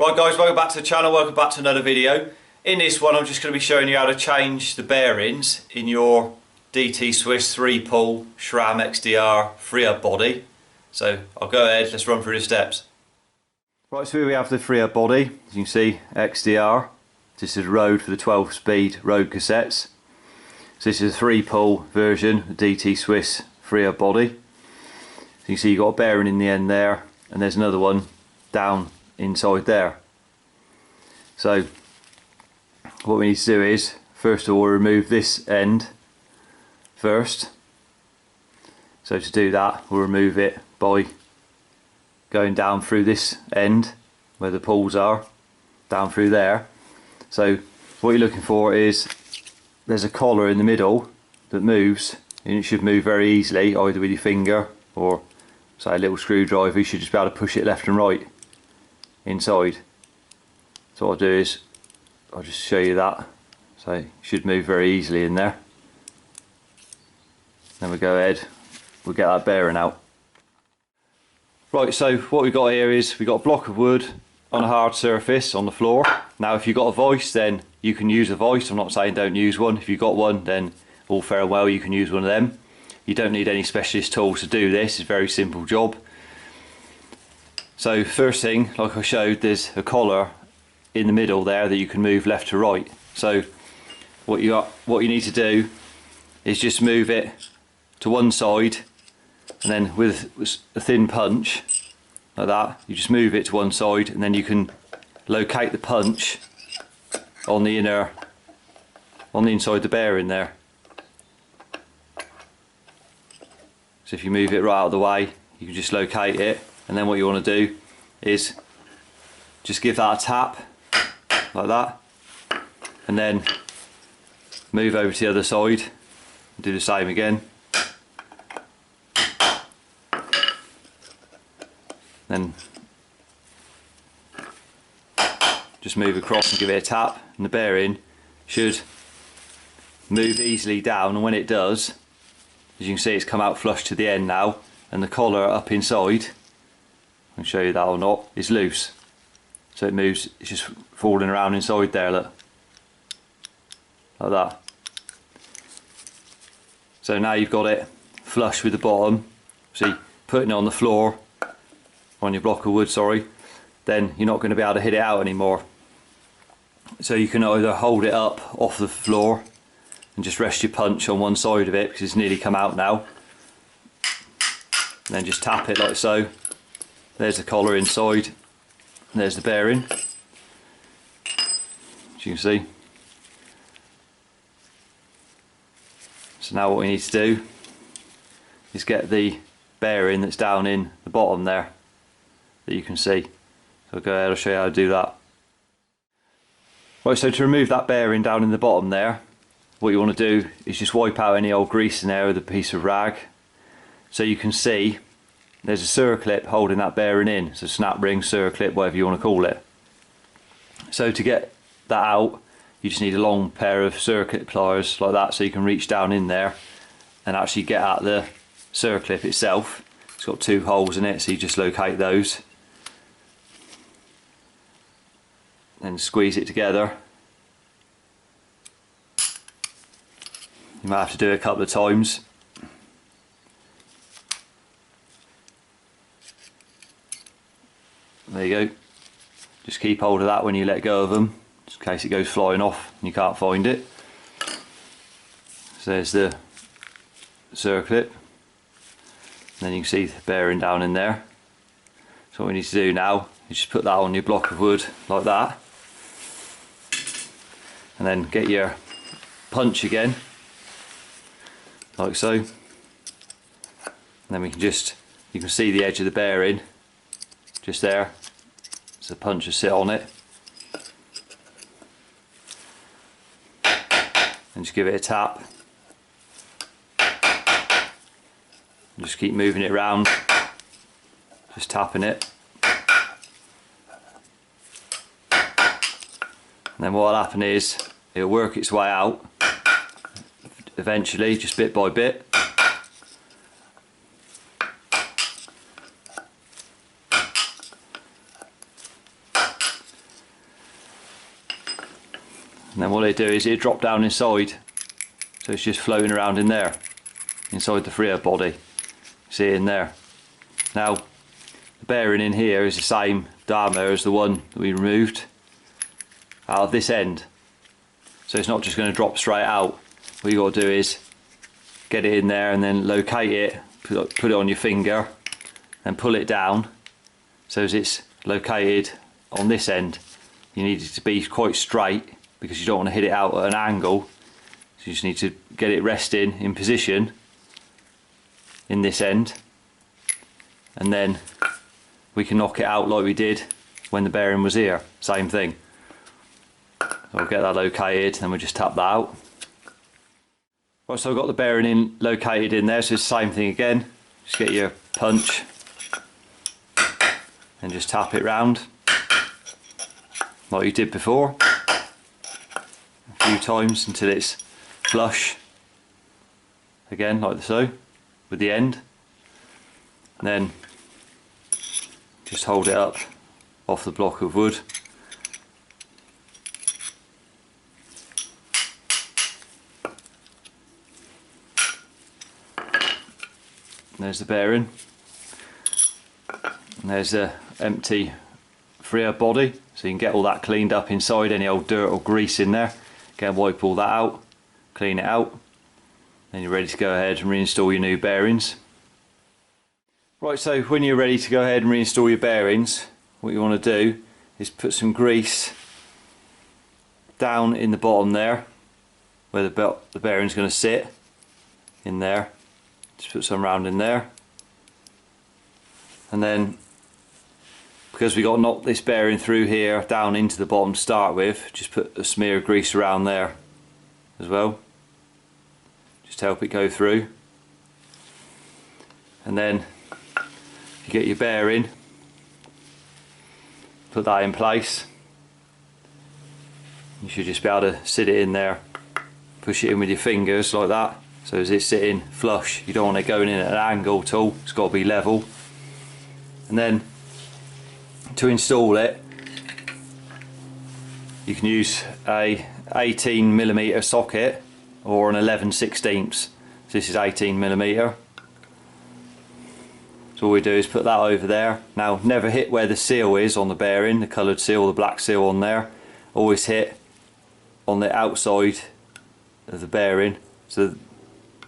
Right guys, welcome back to the channel, welcome back to another video. In this one I'm just going to be showing you how to change the bearings in your DT Swiss 3-pull SRAM XDR Freehub body. So I'll go ahead, let's run through the steps. Right, so here we have the Freehub body, as you can see, XDR. This is road for the 12-speed road cassettes. So this is a 3-pull version, the DT Swiss Freehub body. So you can see you've got a bearing in the end there, and there's another one down inside there. So what we need to do is first of all remove this end first. So to do that we'll remove it by going down through this end where the pulls are, down through there. So what you're looking for is there's a collar in the middle that moves, and it should move very easily either with your finger or say a little screwdriver. You should just be able to push it left and right inside. So what I'll do is I'll just show you that. So it should move very easily in there. Then we go ahead, we'll get that bearing out. Right, so what we've got here is we've got a block of wood on a hard surface on the floor. Now if you've got a vice, then you can use a vice. I'm not saying don't use one. If you've got one, then all fair and well, you can use one of them. You don't need any specialist tools to do this. It's a very simple job. So first thing, like I showed, there's a collar in the middle there that you can move left to right. So what you need to do is just move it to one side, and then with a thin punch like that, you just move it to one side, and then you can locate the punch on the inside of the bearing there. So if you move it right out of the way, you can just locate it, and then what you want to do is just give that a tap like that, and then move over to the other side and do the same again. Then just move across and give it a tap, and the bearing should move easily down, and when it does, as you can see, it's come out flush to the end now, and the collar up inside, I can show you that or not, is loose. So it moves, it's just falling around inside there, look. Like that. So now you've got it flush with the bottom. See, putting it on the floor, on your block of wood, sorry, then you're not going to be able to hit it out anymore. So you can either hold it up off the floor and just rest your punch on one side of it because it's nearly come out now, and then just tap it like so. There's the collar inside, and there's the bearing, as you can see. So now what we need to do is get the bearing that's down in the bottom there that you can see. So I'll go ahead, I'll show you how to do that. Right, so to remove that bearing down in the bottom there, what you want to do is just wipe out any old grease in there with a piece of rag. So you can see there's a circlip holding that bearing in. It's a snap ring, circlip, whatever you want to call it. So to get that out, you just need a long pair of circlip pliers like that, so you can reach down in there and actually get at the circlip itself. It's got 2 holes in it, so you just locate those. Then squeeze it together. You might have to do it a couple of times. There you go. Just keep hold of that when you let go of them, just in case it goes flying off and you can't find it. So there's the circlip. And then you can see the bearing down in there. So what we need to do now is just put that on your block of wood like that. And then get your punch again, like so. And then we can just, you can see the edge of the bearing just there. So the punch will sit on it. And just give it a tap. And just keep moving it around, just tapping it. And then what will happen is it'll work its way out eventually, just bit by bit. and then what they do is it drop down inside, so it's just floating around in there inside the Freehub body. See it in there. Now the bearing in here is the same diameter as the one that we removed out of this end, so it's not just going to drop straight out. What you got to do is get it in there and then locate it, put it on your finger and pull it down so as it's located on this end. You need it to be quite straight because you don't want to hit it out at an angle, so you just need to get it resting in position in this end, and then we can knock it out like we did when the bearing was here. Same thing. So we'll get that located and we'll just tap that out. Right, so I've got the bearing in located in there, so it's the same thing again. Just get your punch and just tap it round like you did before a few times until it's flush again, like so, with the end, and then just hold it up off the block of wood. There's the bearing, and there's the empty Freehub body, so you can get all that cleaned up inside, any old dirt or grease in there. Again, wipe all that out, clean it out, then you're ready to go ahead and reinstall your new bearings. Right, so when you're ready to go ahead and reinstall your bearings, what you want to do is put some grease down in the bottom there where the bearing's going to sit in there. Just put some round in there, and then because we got to knock this bearing through here down into the bottom to start with, just put a smear of grease around there as well, just to help it go through. And then if you get your bearing, put that in place, you should just be able to sit it in there, push it in with your fingers like that, so as it's sitting flush. You don't want it going in at an angle at all, it's got to be level. And then to install it, you can use a 18mm socket or an 11/16. So this is 18mm. So all we do is put that over there. Now never hit where the seal is on the bearing, the coloured seal, the black seal on there. Always hit on the outside of the bearing. So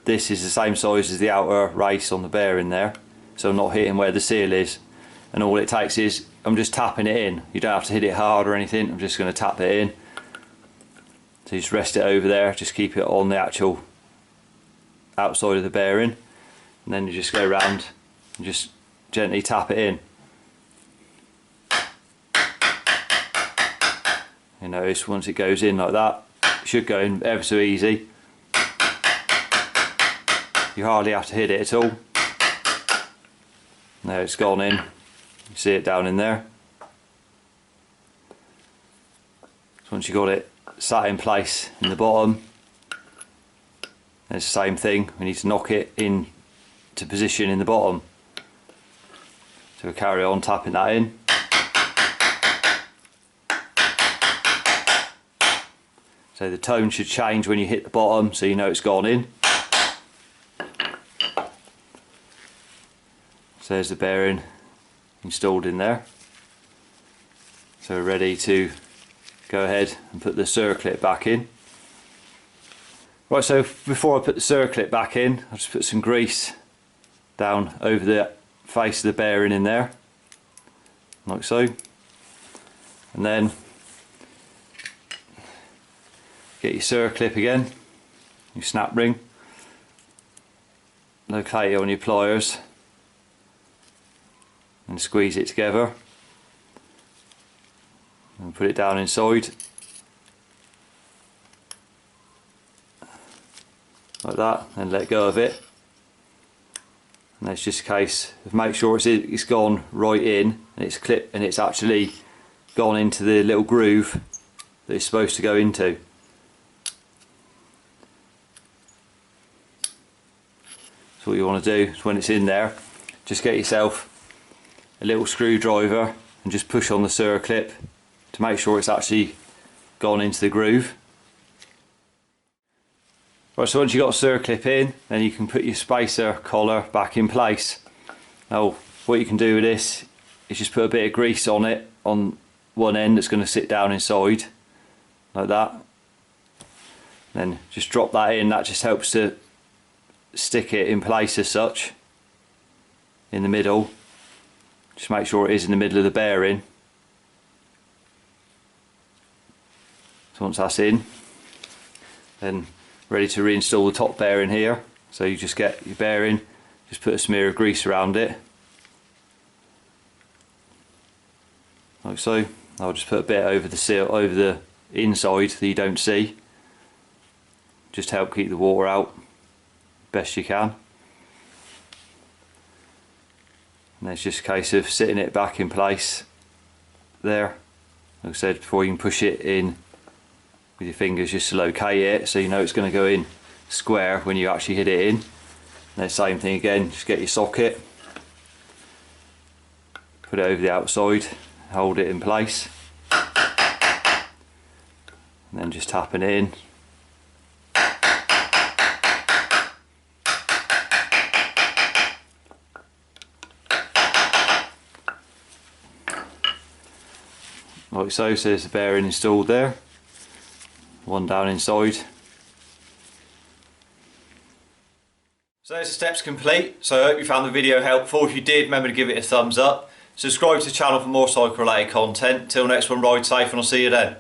this is the same size as the outer race on the bearing there, so I'm not hitting where the seal is. And all it takes is, I'm just tapping it in. You don't have to hit it hard or anything, I'm just going to tap it in. So you just rest it over there, just keep it on the actual outside of the bearing, and then you just go around and just gently tap it in. You notice once it goes in like that, it should go in ever so easy. You hardly have to hit it at all. Now it's gone in. You see it down in there. So once you've got it sat in place in the bottom, it's the same thing. We need to knock it in to position in the bottom. So we'll carry on tapping that in. So the tone should change when you hit the bottom, so you know it's gone in. So there's the bearing installed in there. So we're ready to go ahead and put the circlip back in. Right, so before I put the circlip back in, I'll just put some grease down over the face of the bearing in there, like so. And then get your circlip again, your snap ring, locate it on your pliers and squeeze it together and put it down inside like that, and let go of it. And that's just a case of make sure it's gone right in and it's clipped and it's actually gone into the little groove that it's supposed to go into. So what you want to do is when it's in there, just get yourself a little screwdriver and just push on the circlip to make sure it's actually gone into the groove. Right, so once you've got a circlip in, then you can put your spacer collar back in place. Now what you can do with this is just put a bit of grease on it on one end that's going to sit down inside like that. Then just drop that in. That just helps to stick it in place as such in the middle. Just make sure it is in the middle of the bearing. So once that's in, then ready to reinstall the top bearing here. So you just get your bearing, just put a smear of grease around it like so. I'll just put a bit over the seal, over the inside that you don't see, just to help keep the water out best you can. And it's just a case of sitting it back in place there. Like I said before, you can push it in with your fingers just to locate it, so you know it's going to go in square when you actually hit it in. And then same thing again, just get your socket, put it over the outside, hold it in place, and then just tapping it in. Like so, so there's the bearing installed there, one down inside. So there's the steps complete. So I hope you found the video helpful. If you did, remember to give it a thumbs up. Subscribe to the channel for more cycle related content. Till next one, ride safe and I'll see you then.